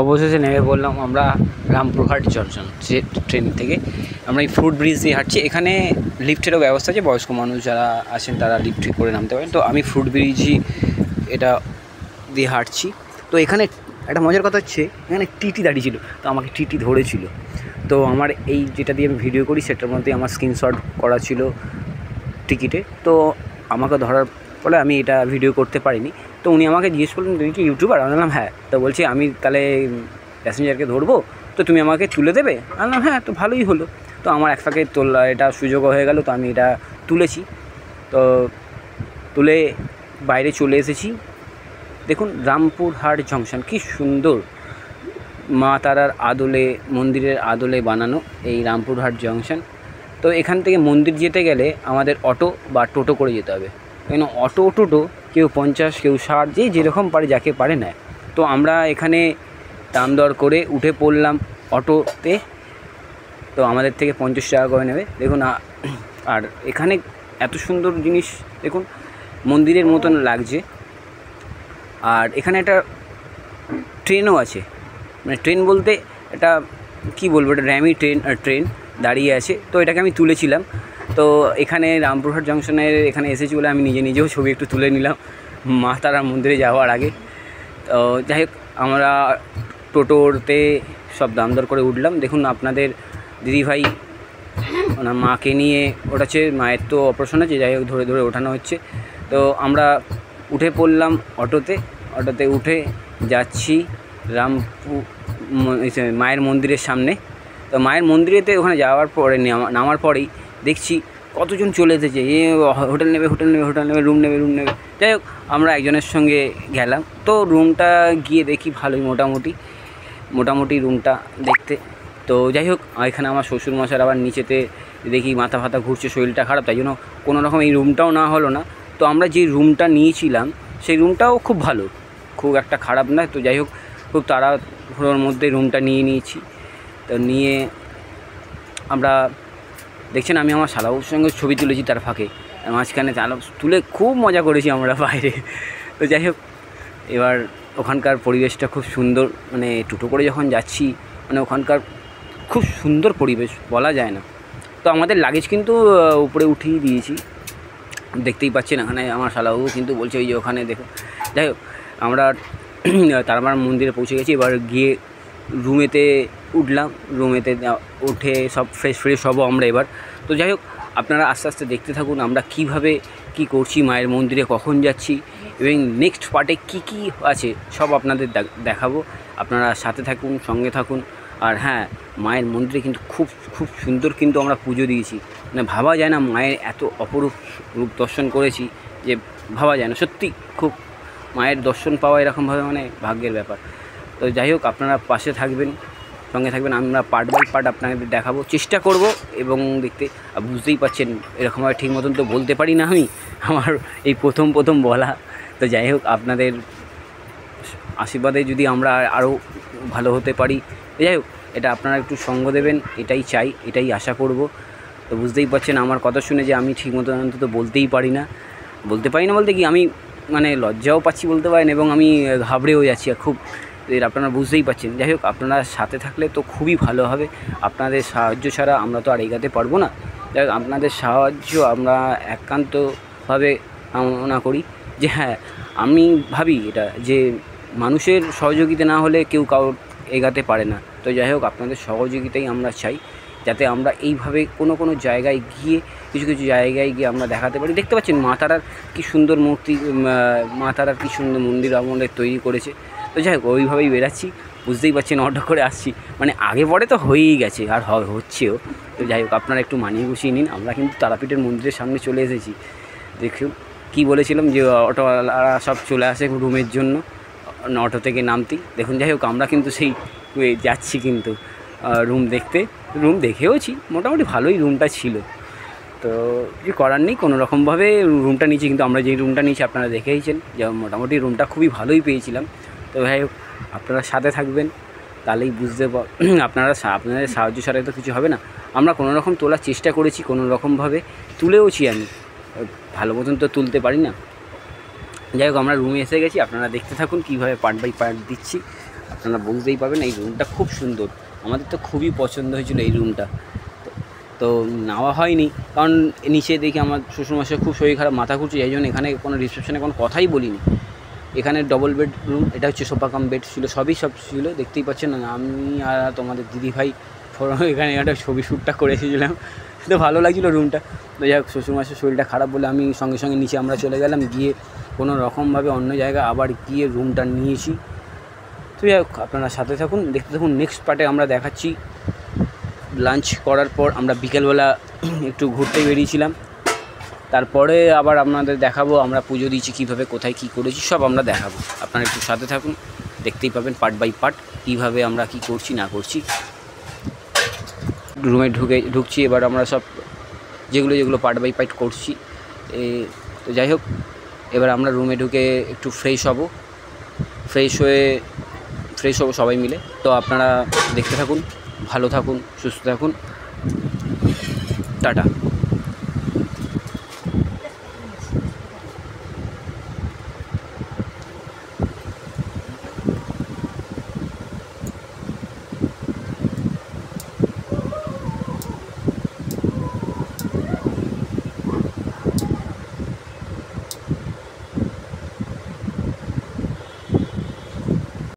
অবশেষে নেমে বললাম আমরা রামপুরহাট জংশন ট্রেন থেকে। আমরা এই ফুট ব্রিজ দিয়ে হাঁটছি। এখানে লিফটেরও ব্যবস্থা আছে, বয়স্ক মানুষ যারা আছেন তারা লিফট করে নামতে পারেন। তো আমি ফুট ব্রিজই এটা দিয়ে হাঁটছি। তো এখানে একটা মজার কথা হচ্ছে, এখানে টিটি দাঁড়িয়ে ছিল, তো আমাকে টিটি ধরেছিল। তো আমার এই যেটা দিয়ে আমি ভিডিও করি সেটার মধ্যে আমার স্ক্রিনশট করা ছিল টিকিটে। তো আমাকে ধরার ফলে আমি এটা ভিডিও করতে পারিনি। তো উনি আমাকে জিজ্ঞেস করলেন, তুমি কি ইউটিউবার? আমি বললাম হ্যাঁ। তো বলছি আমি তাহলে প্যাসেঞ্জারকে ধরবো, তো তুমি আমাকে তুলে দেবে? আমি বললাম হ্যাঁ। তো ভালোই হলো। তো আমার এক ফাঁকে তোলা এটা সুযোগও হয়ে গেল। তো আমি এটা তুলেছি। তো তুলে বাইরে চলে এসেছি। দেখুন রামপুরহাট জংশন কী সুন্দর, মা তারার আদলে, মন্দিরের আদলে বানানো এই রামপুরহাট জংশন। তো এখান থেকে মন্দির যেতে গেলে আমাদের অটো বা টোটো করে যেতে হবে। কেন অটো টোটো কেউ 50, কেউ 60, যে যেরকম পারে যাকে পারে নেয়। তো আমরা এখানে দাম দর করে উঠে পড়লাম অটোতে। তো আমাদের থেকে 50 টাকা করে নেবে। দেখুন আর এখানে এত সুন্দর জিনিস দেখুন, মন্দিরের মতন লাগছে। আর এখানে একটা ট্রেনও আছে, মানে ট্রেন বলতে এটা কী বলবো, এটা র্যামি ট্রেন দাঁড়িয়ে আছে। তো এটাকে আমি তুলেছিলাম। তো এখানে রামপুরহাট জংশনের এখানে এসেছি বলে আমি নিজেও ছবি একটু তুলে নিলাম মা তারা মন্দিরে যাওয়ার আগে। তো যাই হোক, আমরা টোটোতে সব দাম দর করে উঠলাম। দেখুন আপনাদের দিদিভাই ওনার মাকে নিয়ে ওঠাচ্ছে, মায়ের তো অপারেশন আছে, যাই হোক ধরে ধরে ওঠানো হচ্ছে। তো আমরা উঠে পড়লাম অটোতে উঠে যাচ্ছি মায়ের মন্দিরের সামনে। তো মায়ের মন্দিরেতে ওখানে যাওয়ার পরে নামার পরেই দেখছি কতজন চলে এসেছে, হোটেল নেবে, রুম নেবে। যাই হোক আমরা একজনের সঙ্গে গেলাম। তো রুমটা গিয়ে দেখি ভালোই মোটামুটি রুমটা দেখতে। তো যাই হোক, এখানে আমার শ্বশুরমশাই আবার নিচেতে দেখি মাথা ফাথা ঘুরছে, শরীরটা খারাপ, তাই জন্য কোনো রকম এই রুমটাও না হলো না। তো আমরা যে রুমটা নিয়েছিলাম সেই রুমটাও খুব ভালো, খুব একটা খারাপ না। তো যাই হোক, খুব তাড়াহুড়োর মধ্যে রুমটা নিয়েছি। তো নিয়ে আমরা দেখছেন আমি আমার শালাবুর সঙ্গে ছবি তুলেছি, তার ফাঁকে মাঝখানে তুলে খুব মজা করেছি আমরা বাইরে। তো যাই হোক, এবার ওখানকার পরিবেশটা খুব সুন্দর, মানে টোটো করে যখন যাচ্ছি, মানে ওখানকার খুব সুন্দর পরিবেশ, বলা যায় না। তো আমাদের লাগেজ কিন্তু উপরে উঠিয়ে দিয়েছি, দেখতেই পাচ্ছেন। এখানে আমার শালাবু কিন্তু বলছে ওই যে ওখানে দেখো। যাই হোক, আমরা তারপর মন্দিরে পৌঁছে গেছি। এবার গিয়ে রুমেতে উঠলাম। রুমেতে উঠে সব ফ্রেশ হবো আমরা এবার। তো যাই হোক, আপনারা আস্তে আস্তে দেখতে থাকুন আমরা কীভাবে কী করছি, মায়ের মন্দিরে কখন যাচ্ছি, এবং নেক্সট পার্টে কী আছে সব আপনাদের দেখাবো। আপনারা সাথে থাকুন, সঙ্গে থাকুন। আর হ্যাঁ, মায়ের মন্দিরে কিন্তু খুব সুন্দর কিন্তু আমরা পুজো দিয়েছি, মানে ভাবা যায় না মায়ের এত অপরূপ রূপ দর্শন করেছি যে ভাবা যায় না। সত্যি খুব মায়ের দর্শন পাওয়া এরকমভাবে মানে ভাগ্যের ব্যাপার। তো যাই হোক, আপনারা পাশে থাকবেন, সঙ্গে থাকবেন। আমরা পার্ট বাই পার্ট আপনাদের দেখাবো, চেষ্টা করব। এবং দেখতে বুঝতেই পারছেন এরকমভাবে ঠিক মতন তো বলতে পারি না আমি, আমার এই প্রথম বলা। তো যাই হোক, আপনাদের আশীর্বাদে যদি আমরা আরও ভালো হতে পারি, যাই হোক এটা আপনারা একটু সঙ্গ দেবেন, এটাই চাই, এটাই আশা করব। তো বুঝতেই পারছেন আমার কথা শুনে যে আমি ঠিক মতন অন্তত বলতেই পারি না বলতে কি, আমি মানে লজ্জাও পাচ্ছি বলতে পারেন, এবং আমি ঘাবড়েও যাচ্ছি খুব। আপনারা বুঝতেই পারছেন। যাই হোক, আপনারা সাথে থাকলে তো খুবই ভালো হবে। আপনাদের সাহায্য ছাড়া আমরা তো আর এগোতে পারবো না। যাই হোক, আপনাদের সাহায্য আমরা একান্তভাবে কামনা করি। যে হ্যাঁ, আমি ভাবি এটা যে মানুষের সহযোগিতা না হলে কেউ কারোর এগোতে পারে না। তো যাই হোক, আপনাদের সহযোগিতাই আমরা চাই, যাতে আমরা এইভাবে কোনো জায়গায় গিয়ে কিছু জায়গায় গিয়ে আমরা দেখাতে পারি। দেখতে পাচ্ছেন মা তারার কী সুন্দর মূর্তি, মা তারার কী সুন্দর মন্দির আমাদের তৈরি করেছে। তো যাই হোক, ওইভাবেই বেরাচ্ছি। বুঝতেই পারছেন অটো করে আসছি, মানে আগে পরে তো হয়েই গেছে আর হচ্ছেও। তো যাই হোক, আপনারা একটু মানিয়ে গুছিয়ে নিন। আমরা কিন্তু তারাপীঠের মন্দিরের সামনে চলে এসেছি। দেখুন কী বলেছিলাম যে অটোওয়ালারা সব চলে আসে রুমের জন্য অটো থেকে নামতেই। দেখুন, যাই হোক আমরা কিন্তু সেই যাচ্ছি কিন্তু রুম দেখেওছি, মোটামুটি ভালোই রুমটা ছিল। তো কিছু করার নেই, কোনো রকমভাবে রুমটা নিয়েছি। কিন্তু আমরা যেই রুমটা নিয়েছি আপনারা দেখেইছেন যে মোটামুটি রুমটা খুবই ভালোই পেয়েছিলাম। তো যাই হোক, আপনারা সাথে থাকবেন, তাহলেই আপনাদের সাহায্য ছাড়া তো কিছু হবে না। আমরা কোনো রকম তোলার চেষ্টা করেছি, কোনো রকমভাবে তুলেওছি। আমি ভালো মতন তো তুলতে পারি না। যাই হোক, আমরা রুমে এসে গেছি। আপনারা দেখতে থাকুন কীভাবে পার্ট বাই পার্ট দিচ্ছি। আপনারা বুঝতেই পারবেন এই রুমটা খুব সুন্দর। আমাদের তো খুবই পছন্দ হয়েছিল এই রুমটা। তো নেওয়া হয়নি, কারণ নিচে দেখি আমার শ্বশুরমশাই খুব শরীর খারাপ, মাথা ঘুরছে, এই জন্য এখানে কোনো রিসেপশনে কোনো কথাই বলিনি। এখানে ডবল বেড রুম, এটা হচ্ছে সোফা কাম বেড ছিল, সব ছিল, দেখতেই পাচ্ছেন না। আমি আর তোমাদের দিদিভাই এখানে একটা ছবি শ্যুটটা করে এসেছিলাম, তো ভালো লাগছিলো রুমটা। তো যাই হোক, শ্বশুরমশাইয়ের শরীরটা খারাপ বলে আমি সঙ্গে সঙ্গে নিচে আমরা চলে গেলাম, গিয়ে কোনো রকমভাবে অন্য জায়গায় আবার গিয়ে রুমটা নিয়েছি। তো যাই হোক, আপনারা সাথে থাকুন, দেখতে থাকুন। নেক্সট পার্টে আমরা দেখাচ্ছি লাঞ্চ করার পর আমরা বিকেলবেলা একটু ঘুরতে বেরিয়েছিলাম, তারপরে আবার আপনাদের দেখাবো আমরা পুজো দিয়েছি কীভাবে, কোথায় কী করেছি, সব আমরা দেখাবো। আপনারা একটু সাথে থাকুন, দেখতেই পাবেন পার্ট বাই পার্ট কীভাবে আমরা কী করছি না করছি। রুমে ঢুকছি এবার আমরা সব যেগুলো পার্ট বাই পার্ট করছি। তো যাই হোক, এবার আমরা রুমে ঢুকে একটু ফ্রেশ হবো সবাই মিলে। তো আপনারা দেখতে থাকুন, ভালো থাকুন, সুস্থ থাকুন, টাটা।